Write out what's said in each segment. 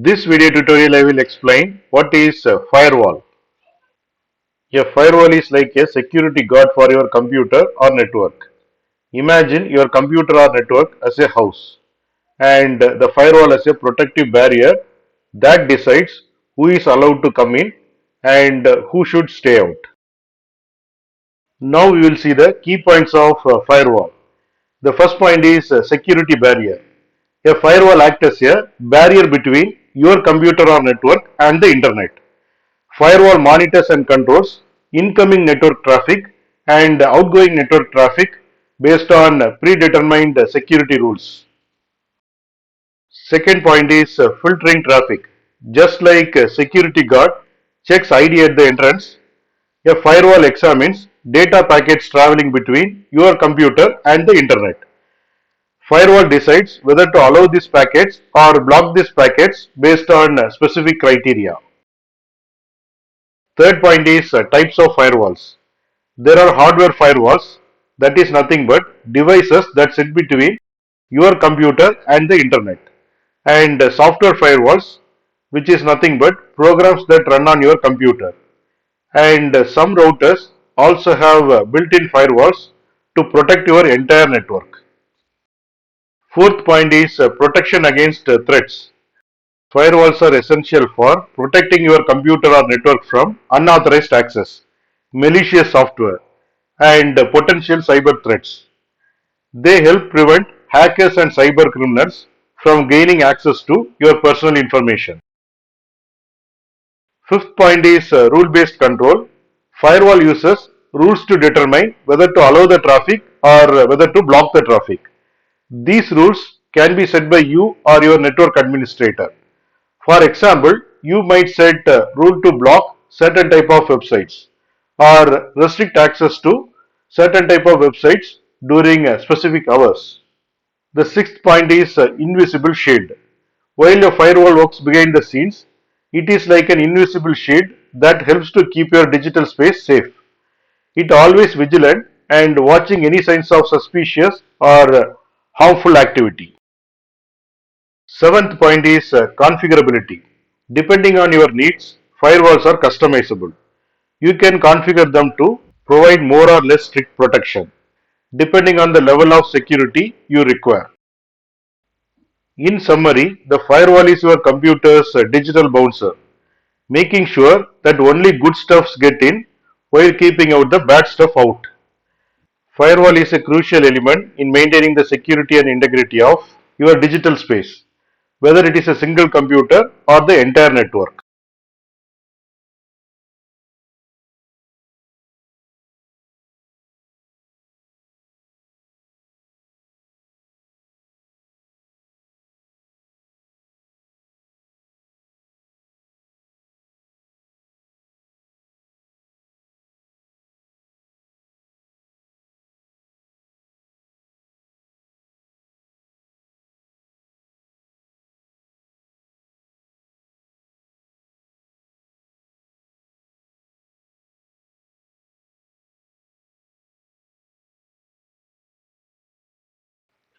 This video tutorial I will explain what is a firewall. A firewall is like a security guard for your computer or network. Imagine your computer or network as a house and the firewall as a protective barrier that decides who is allowed to come in and who should stay out. Now we will see the key points of firewall. The first point is security barrier. A firewall acts as a barrier between your computer or network and the internet. Firewall monitors and controls incoming network traffic and outgoing network traffic based on predetermined security rules. Second point is filtering traffic. Just like a security guard checks ID at the entrance, a firewall examines data packets traveling between your computer and the internet. Firewall decides whether to allow these packets or block these packets based on specific criteria. Third point is types of firewalls. There are hardware firewalls, that is nothing but devices that sit between your computer and the internet, and software firewalls, which is nothing but programs that run on your computer. And some routers also have built-in firewalls to protect your entire network. Fourth point is protection against threats. Firewalls are essential for protecting your computer or network from unauthorized access, malicious software, and potential cyber threats. They help prevent hackers and cyber criminals from gaining access to your personal information. Fifth point is rule-based control. Firewall uses rules to determine whether to allow the traffic or whether to block the traffic. These rules can be set by you or your network administrator. For example, you might set a rule to block certain type of websites or restrict access to certain type of websites during specific hours. The sixth point is invisible shield. While your firewall works behind the scenes, it is like an invisible shield that helps to keep your digital space safe. It always vigilant and watching any signs of suspicious or harmful activity. Seventh point is configurability. Depending on your needs, firewalls are customizable. You can configure them to provide more or less strict protection, depending on the level of security you require. In summary, the firewall is your computer's digital bouncer, making sure that only good stuffs get in while keeping out the bad stuff out. Firewall is a crucial element in maintaining the security and integrity of your digital space, whether it is a single computer or the entire network.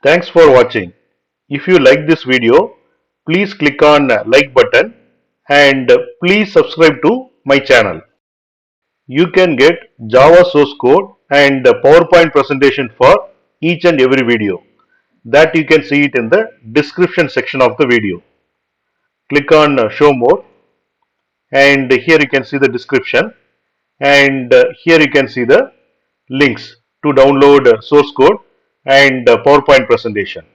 Thanks for watching. If you like this video, please click on like button and please subscribe to my channel. You can get Java source code and PowerPoint presentation for each and every video. That you can see it in the description section of the video. Click on show more and here you can see the description and here you can see the links to download source code and PowerPoint presentation.